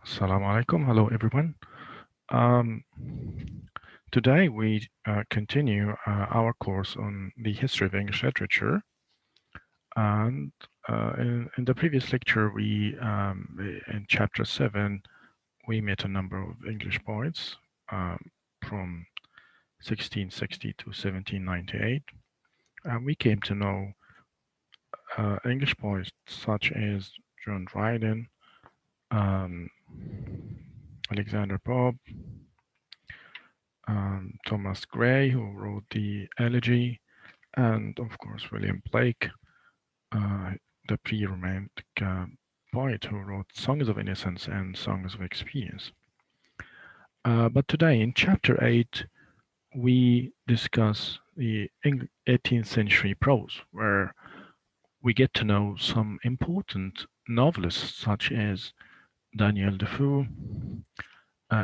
Assalamu alaikum. Hello, everyone. Um, Today we continue our course on the history of English literature. And in the previous lecture, in chapter 7, we met a number of English poets from 1660 to 1798. And we came to know English poets such as John Dryden, um, Alexander Pope, Thomas Gray, who wrote the Elegy, and of course William Blake, uh, the pre-Romantic poet who wrote Songs of Innocence and Songs of Experience. But today, in chapter 8, we discuss the 18th century prose, where we get to know some important novelists such as Daniel Defoe,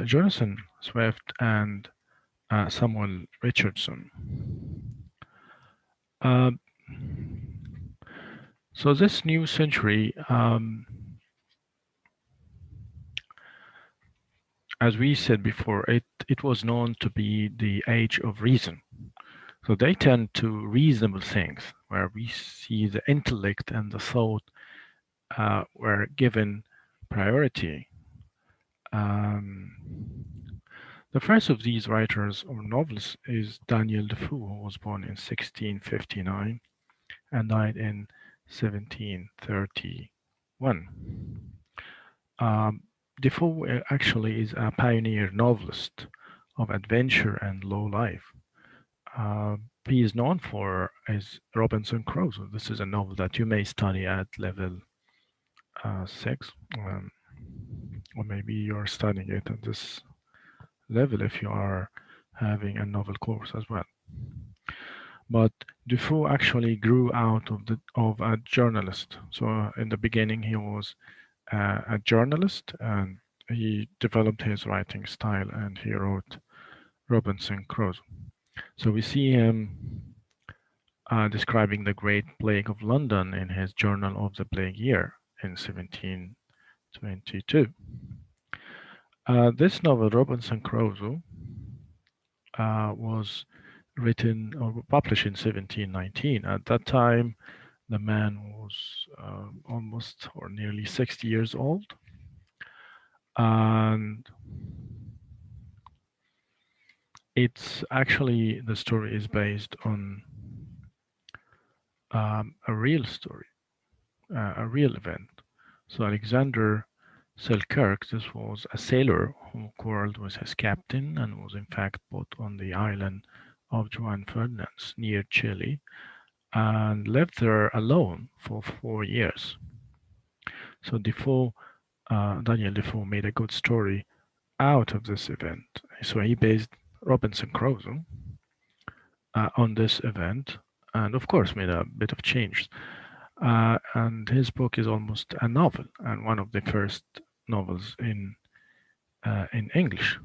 Jonathan Swift, and Samuel Richardson. Uh, so this new century, as we said before, it was known to be the age of reason. So they tend to reasonable things, where we see the intellect and the thought were given priority. The first of these writers or novelists is Daniel Defoe, who was born in 1659 and died in 1731. Defoe actually is a pioneer novelist of adventure and low life. He is known for his Robinson Crusoe. This is a novel that you may study at level 6, or maybe you're studying it at this level if you are having a novel course as well. But Defoe actually grew out of a journalist. So in the beginning, he was a journalist, and he developed his writing style, and he wrote Robinson Crusoe. So we see him describing the Great Plague of London in his Journal of the Plague Year in 1722. This novel, Robinson Crusoe, was written or published in 1719. At that time, the man was almost or nearly 60 years old. And it's actually, the story is based on a real story, a real event. So Alexander Selkirk, this was a sailor who quarreled with his captain and was in fact put on the island of Juan Ferdinand near Chile and lived there alone for 4 years. So Daniel Defoe made a good story out of this event. So he based Robinson Crusoe on this event, and of course made a bit of change. And his book is almost a novel, and one of the first novels in English.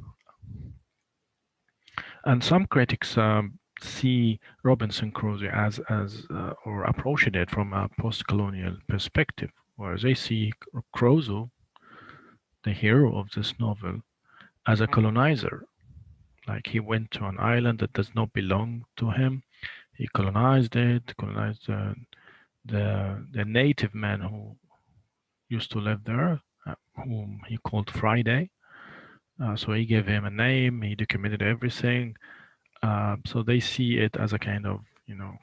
And some critics see Robinson Crusoe as or approaching it from a post-colonial perspective, where they see Crusoe, the hero of this novel, as a colonizer. Like he went to an island that does not belong to him. He colonized it, colonized the native man who used to live there, whom he called Friday. So he gave him a name. He documented everything. So they see it as a kind of,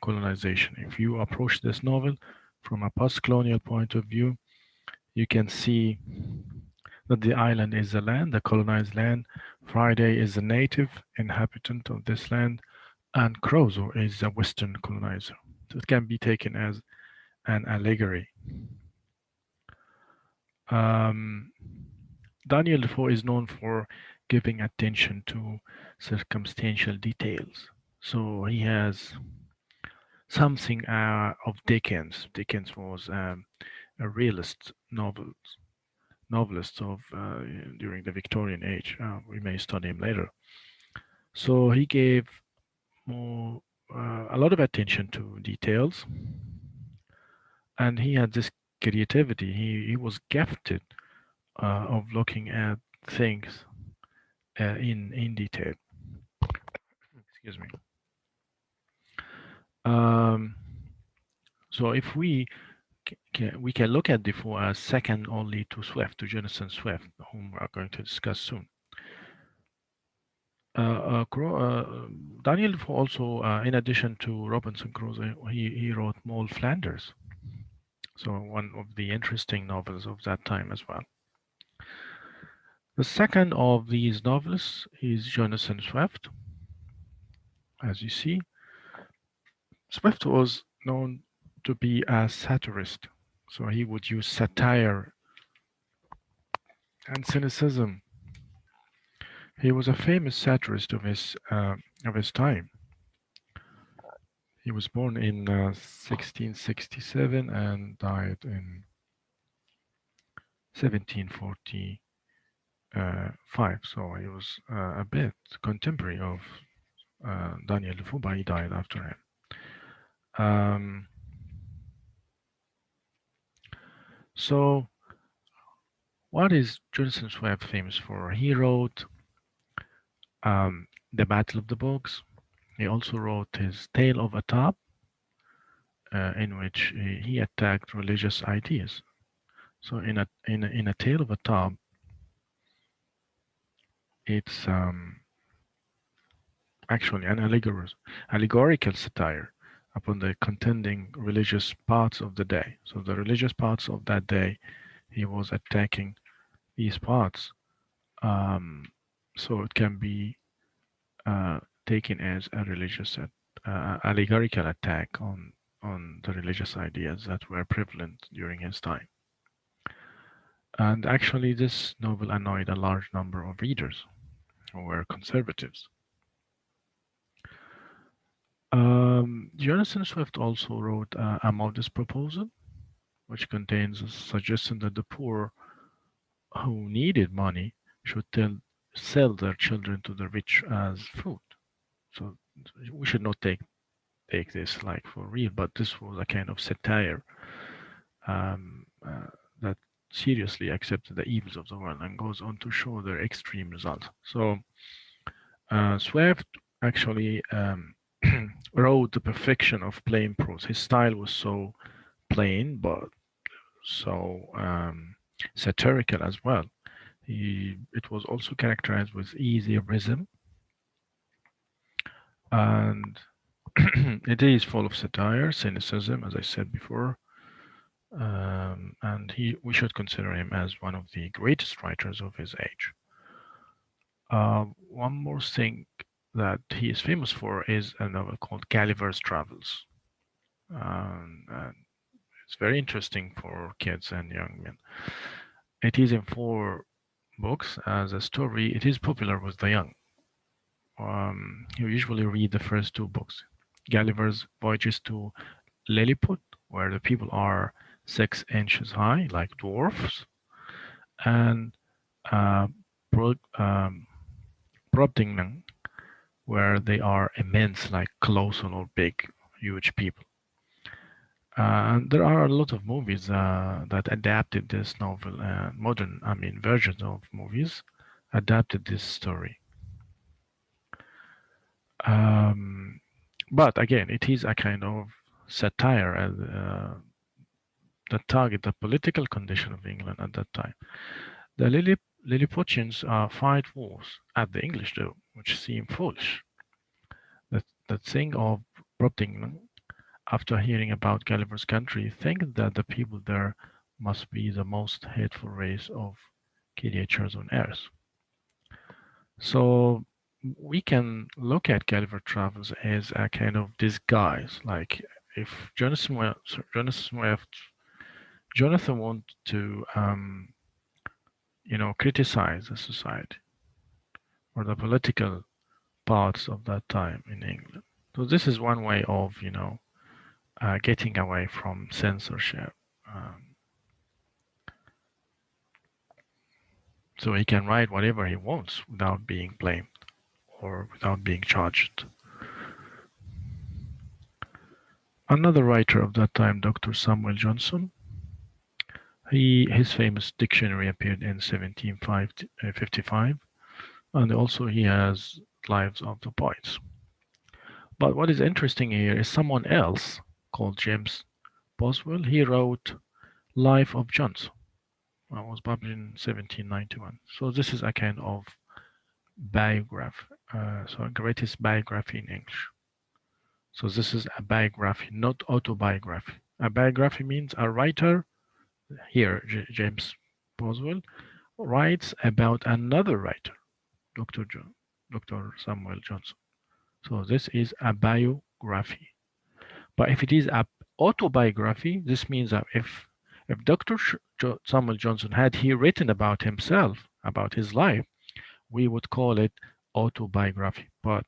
colonization. If you approach this novel from a post-colonial point of view, you can see that the island is the land, the colonized land. Friday is the native inhabitant of this land, and Crusoe is a Western colonizer. So it can be taken as an allegory. Daniel Defoe is known for giving attention to circumstantial details. So he has something of Dickens. Dickens was a realist novelist of during the Victorian age. We may study him later. So he gave a lot of attention to details, and he had this creativity. He was gifted of looking at things in detail. Excuse me. Um, so if we can look at Defoe as second only to Swift, to Jonathan Swift, whom we are going to discuss soon. Daniel Defoe also, in addition to Robinson Crusoe, he wrote Moll Flanders, so one of the interesting novels of that time as well. The second of these novelists is Jonathan Swift. As you see, Swift was known to be a satirist, so he would use satire and cynicism. He was a famous satirist of his time. He was born in 1667 and died in 1745. So he was a bit contemporary of Daniel Defoe, but he died after him. Um, so, what is Jonathan Swift famous for? He wrote The Battle of the Books. He also wrote his Tale of a Top, in which he attacked religious ideas. So, in a Tale of a Top, it's actually an allegorical satire upon the contending religious parts of the day. So, the religious parts of that day, he was attacking these parts. So, it can be taken as a religious allegorical attack on the religious ideas that were prevalent during his time. And actually, this novel annoyed a large number of readers who were conservatives. Jonathan Swift also wrote A Modest Proposal, which contains a suggestion that the poor who needed money should sell their children to the rich as food. So we should not take this like for real, but this was a kind of satire that seriously accepted the evils of the world and goes on to show their extreme results. So Swift actually wrote the perfection of plain prose. His style was so plain, but so satirical as well. It was also characterized with easy rhythm, and it is full of satire, cynicism, as I said before, and we should consider him as one of the greatest writers of his age. One more thing that he is famous for is a novel called Gulliver's Travels. And it's very interesting for kids and young men. It is in 4 books as a story. It is popular with the young. You usually read the first 2 books. Gulliver's Voyages to Lilliput, where the people are 6 inches high, like dwarfs, and uh, Brobdingnag, where they are immense, like colossal or big, huge people. And there are a lot of movies that adapted this novel, versions of movies adapted this story. But again, it is a kind of satire that target the political condition of England at that time. The Lilliputians fight wars at the English do, which seem foolish. The thing of Brobdingnag, after hearing about Gulliver's country, think that the people there must be the most hateful race of creatures on Earth. So we can look at Gulliver Travels as a kind of disguise. Like if Jonathan wanted to, criticize the society or the political parts of that time in England. So this is one way of, getting away from censorship. Um, so he can write whatever he wants without being blamed or without being charged. Another writer of that time, Dr. Samuel Johnson, His famous dictionary appeared in 1755, and also he has Lives of the Poets. But what is interesting here is someone else called James Boswell. He wrote Life of Johnson. Was published in 1791. So this is a kind of biography. So greatest biography in English. So this is a biography, not autobiography. A biography means a writer, here James Boswell, writes about another writer, Dr. Dr. Samuel Johnson. So this is a biography. But if it is a autobiography, this means that if Dr. Samuel Johnson had he written about himself, about his life, we would call it autobiography. But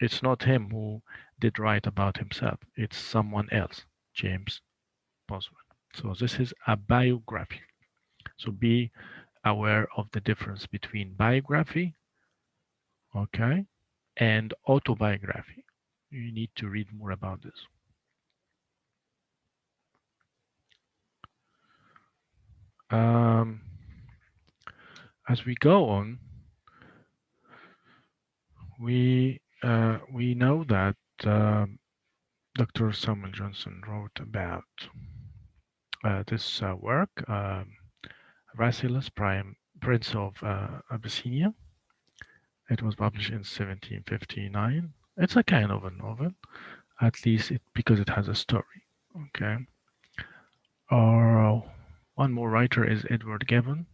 it's not him who did write about himself. It's someone else, James Boswell. So this is a biography. So be aware of the difference between biography, okay, and autobiography. You need to read more about this. As we go on, we know that Dr. Samuel Johnson wrote about this work, Rasselas, Prince of Abyssinia. It was published in 1759. It's a kind of a novel, at least because it has a story. Okay. Or one more writer is Edward Gibbon.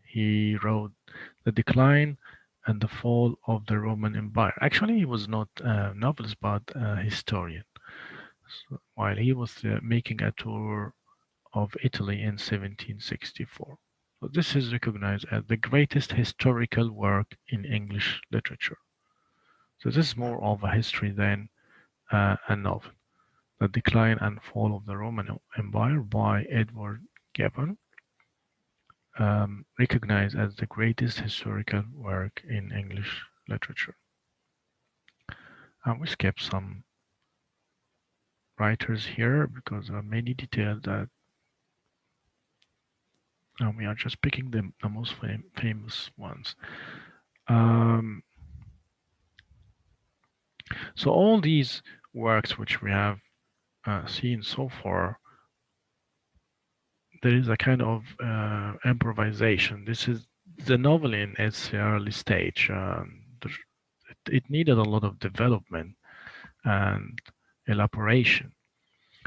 He wrote The Decline and the Fall of the Roman Empire. Actually, he was not a novelist, but a historian. So, while he was making a tour of Italy in 1764. So this is recognized as the greatest historical work in English literature. So this is more of a history than a novel. The Decline and Fall of the Roman Empire by Edward Gibbon, recognized as the greatest historical work in English literature. We skip some writers here because there are many details that we are just picking the most famous ones. So all these works which we have seen so far, there is a kind of improvisation. This is the novel in its early stage. It needed a lot of development and elaboration.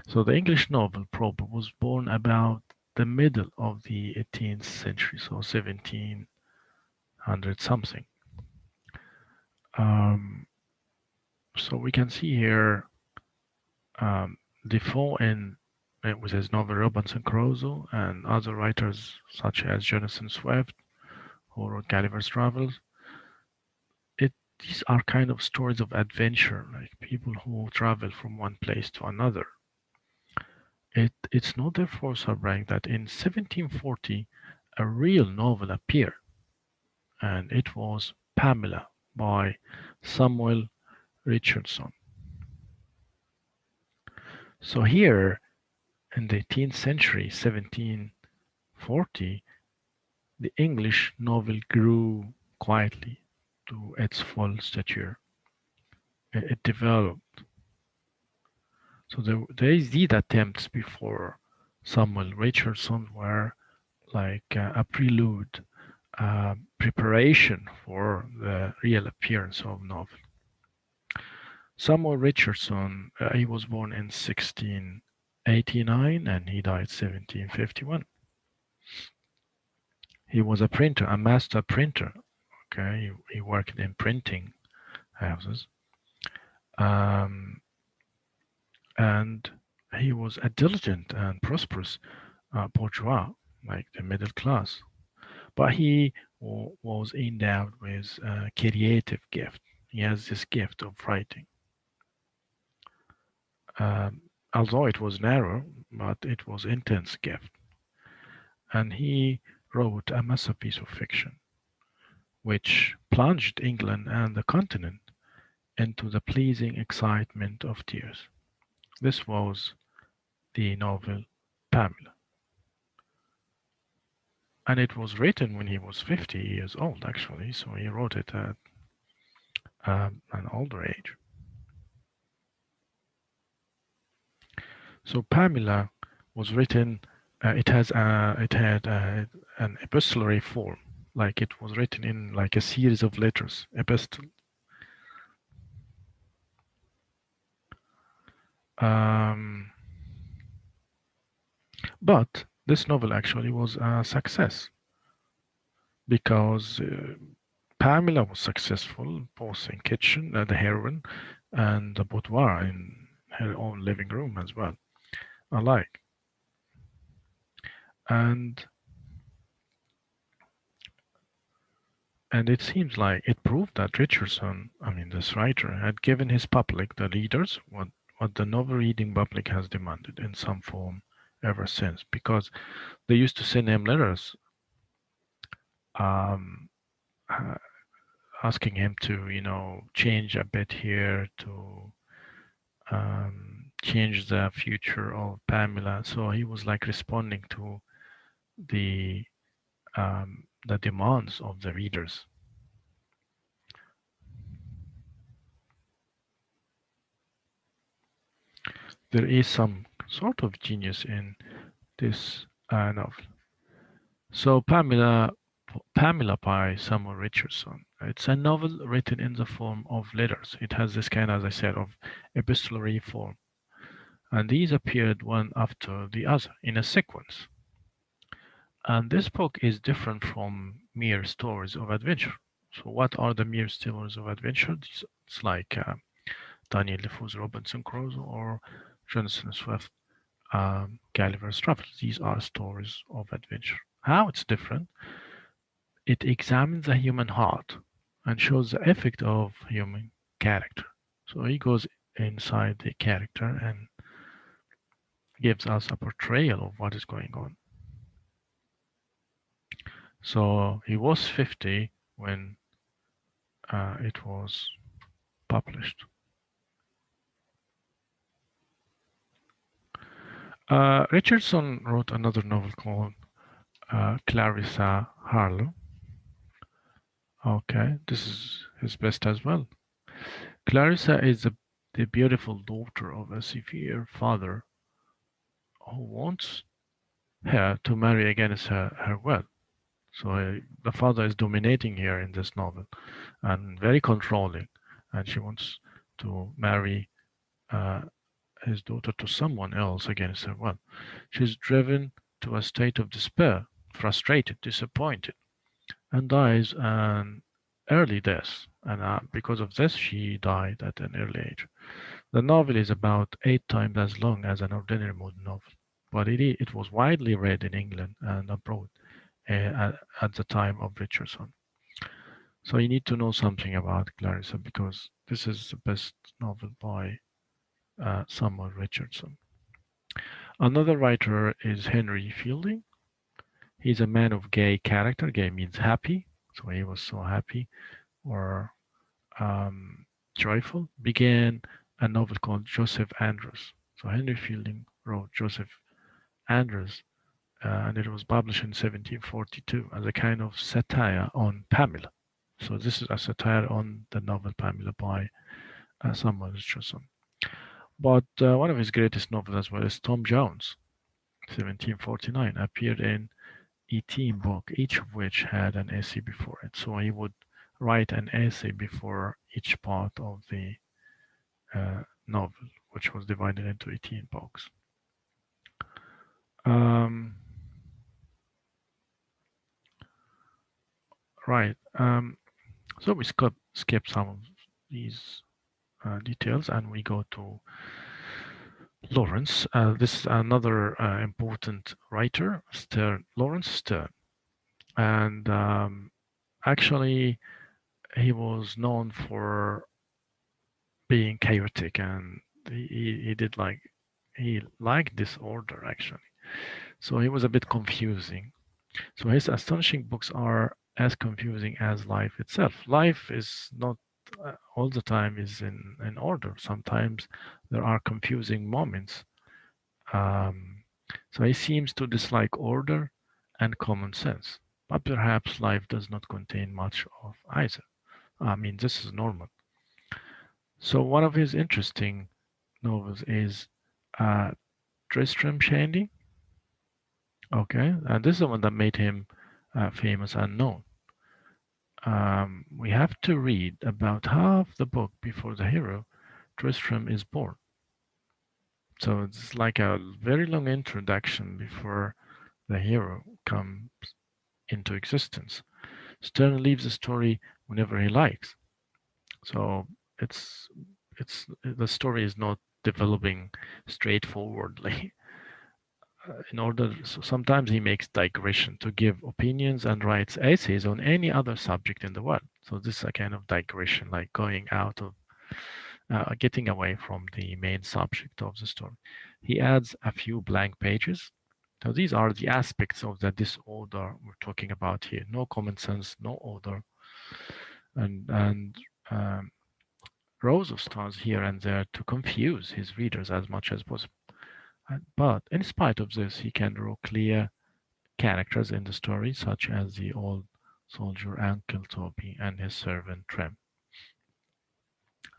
So the English novel Prose was born about the middle of the 18th century, so 1700 something. So we can see here Defoe with his novel Robinson Crusoe and other writers such as Jonathan Swift, who wrote Gulliver's Travels. These are kind of stories of adventure, like people who travel from one place to another. It's not therefore surprising that in 1740 a real novel appeared, and it was Pamela by Samuel Richardson. So here in the 18th century, 1740, the English novel grew quietly to its full stature. It developed. So there is these attempts before Samuel Richardson were like a prelude, preparation for the real appearance of novel. Samuel Richardson, he was born in 1689 and he died 1751. He was a printer, a master printer. Okay, he worked in printing houses, and he was a diligent and prosperous bourgeois, like the middle class. But he was endowed with a creative gift. He has this gift of writing. Although it was narrow, but it was intense gift. And he wrote a masterpiece of fiction, which plunged England and the continent into the pleasing excitement of tears. This was the novel Pamela. and it was written when he was 50 years old, actually. So he wrote it at an older age. So Pamela was written. It had an epistolary form, like it was written in like a series of letters, epistle. Um, but this novel actually was a success because Pamela was successful both in kitchen, the heroine, and the boudoir in her own living room as well, alike. And and it seems like it proved that Richardson, I mean this writer, had given his public, the readers, what the novel reading public has demanded in some form ever since. Because they used to send him letters um, uh, asking him to, change a bit here, to change the future of Pamela. So he was like responding to the the demands of the readers. There is some sort of genius in this novel. So Pamela by Samuel Richardson. It's a novel written in the form of letters. It has this kind, as I said, of epistolary form, and these appeared one after the other in a sequence. And this book is different from mere stories of adventure. So, what are the mere stories of adventure? It's like Daniel Defoe's Robinson Crusoe or Jonathan Swift Gulliver's Travels. These are stories of adventure. How it's different? It examines the human heart and shows the effect of human character. So he goes inside the character and gives us a portrayal of what is going on. So he was 50 when it was published. Richardson wrote another novel called Clarissa Harlow. Okay, this is his best as well. Clarissa is the beautiful daughter of a severe father who wants her to marry against her will. So the father is dominating here in this novel and very controlling, and she wants to marry uh, his daughter to someone else against her will. She's driven to a state of despair, frustrated, disappointed, and dies an early death. And because of this, she died at an early age. The novel is about 8 times as long as an ordinary modern novel, but it was widely read in England and abroad at the time of Richardson. So you need to know something about Clarissa because this is the best novel by Samuel Richardson. Another writer is Henry Fielding. He's a man of gay character. Gay means happy, so he was so happy or um, joyful. Began a novel called Joseph Andrews. So Henry Fielding wrote Joseph Andrews, and it was published in 1742 as a kind of satire on Pamela. So this is a satire on the novel Pamela by Samuel Richardson. But one of his greatest novels as well is Tom Jones, 1749, appeared in 18 books, each of which had an essay before it. So he would write an essay before each part of the novel, which was divided into 18 books. Um, right. So we skip some of these details and we go to Lawrence. This is another important writer, Stern, Lawrence Stern. And actually, he was known for being chaotic and he did like, he liked disorder actually. So he was a bit confusing. So his astonishing books are as confusing as life itself. Life is not all the time is in order. Sometimes there are confusing moments. Um, so he seems to dislike order and common sense. But perhaps life does not contain much of either. I mean, this is normal. So one of his interesting novels is uh, Tristram Shandy. Okay, and this is the one that made him famous and known. We have to read about half the book before the hero, Tristram, is born. So it's like a very long introduction before the hero comes into existence. Stern leaves the story whenever he likes. So it's the story is not developing straightforwardly. In order, so sometimes he makes digression to give opinions and writes essays on any other subject in the world. So this is a kind of digression, like going out of, getting away from the main subject of the story. He adds a few blank pages. So these are the aspects of the disorder we're talking about here. No common sense, no order, and um, rows of stars here and there to confuse his readers as much as possible. But in spite of this, he can draw clear characters in the story, such as the old soldier Uncle Toby and his servant Trim.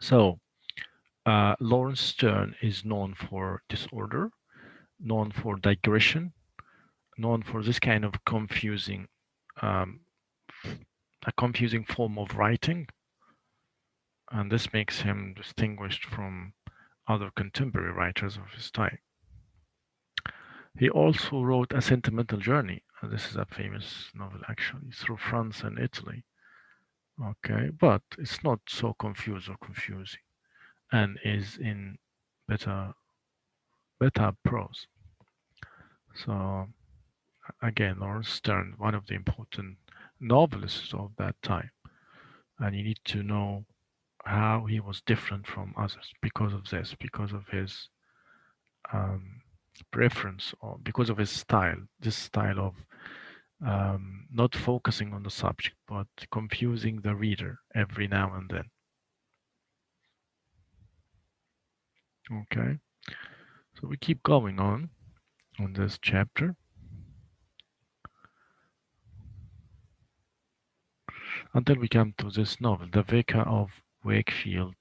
So, Lawrence Stern is known for disorder, known for digression, known for this kind of um, a confusing form of writing, and this makes him distinguished from other contemporary writers of his time. He also wrote A Sentimental Journey. This is a famous novel, actually, through France and Italy. Okay, but it's not so confused or confusing, and is in better better prose. So again, Lawrence Stern, one of the important novelists of that time, and you need to know how he was different from others because of this, because of his um, preference, or because of his style, this style of not focusing on the subject, but confusing the reader every now and then. Okay, so we keep going on this chapter until we come to this novel, The Vicar of Wakefield.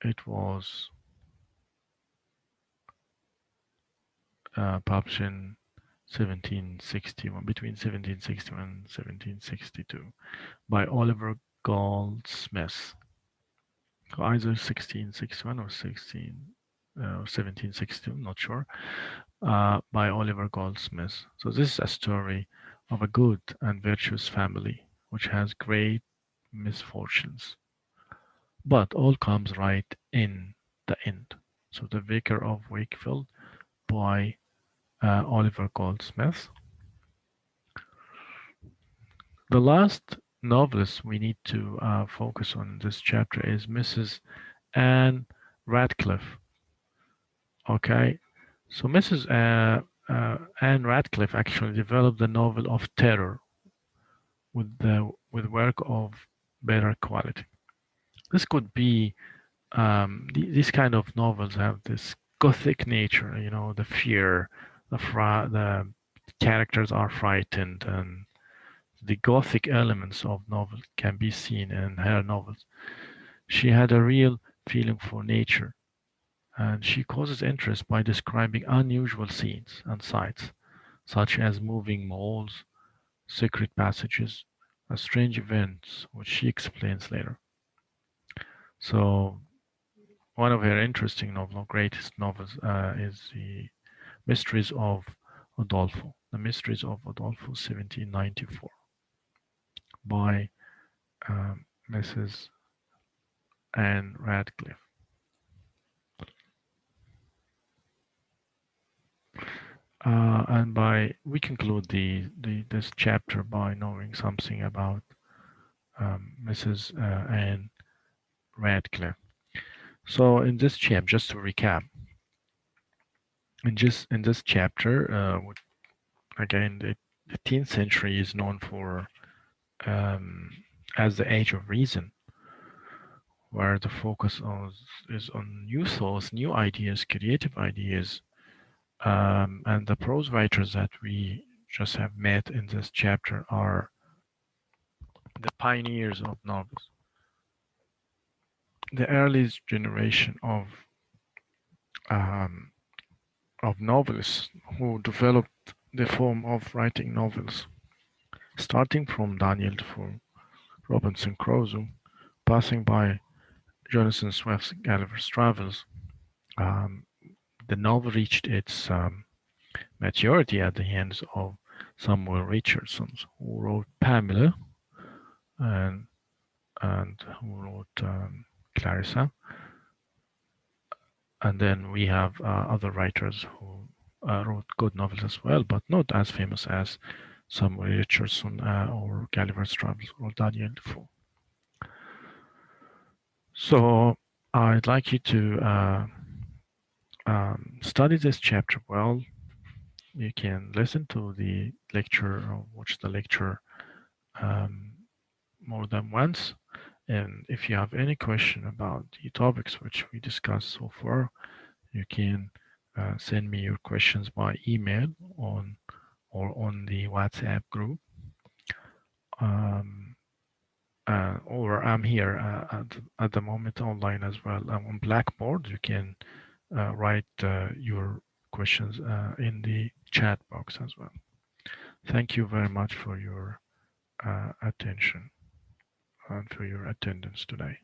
It was published in 1761, between 1761 and 1762, by Oliver Goldsmith. So either 1661 or 1762, not sure, by Oliver Goldsmith. So this is a story of a good and virtuous family which has great misfortunes, but all comes right in the end. So The Vicar of Wakefield by Oliver Goldsmith. The last novelist we need to focus on in this chapter is Mrs. Anne Radcliffe. Okay, so Mrs. Anne Radcliffe actually developed the novel of terror with work of better quality. This could be these kind of novels have this gothic nature, you know, the fear, the characters are frightened, and the gothic elements of novel can be seen in her novels. She had a real feeling for nature, and she causes interest by describing unusual scenes and sights, such as moving moles, secret passages, strange events, which she explains later. So one of her interesting novels, greatest novels, is the Mysteries of Udolpho, The Mysteries of Udolpho, 1794, by Mrs. Anne Radcliffe. And by we conclude this chapter by knowing something about Mrs. Anne Radcliffe. So in this chapter, just to recap, in this chapter, again, the 18th century is known for as the age of reason, where the focus is on new thoughts, new ideas, creative ideas, and the prose writers that we just have met in this chapter are the pioneers of novels. The earliest generation um, of novelists who developed the form of writing novels, starting from Daniel Defoe, Robinson Crusoe, passing by Jonathan Swift's Gulliver's Travels. Um, the novel reached its maturity at the hands of Samuel Richardson, who wrote Pamela and who wrote Clarissa. And then we have other writers who wrote good novels as well, but not as famous as Samuel Richardson or Gulliver's Travels or Daniel Defoe. So I'd like you to study this chapter well. You can listen to the lecture or watch the lecture more than once. And if you have any question about the topics which we discussed so far, you can send me your questions by email or on the WhatsApp group. Or I'm here at the moment online as well. I'm on Blackboard. You can write your questions in the chat box as well. Thank you very much for your attention and for your attendance today.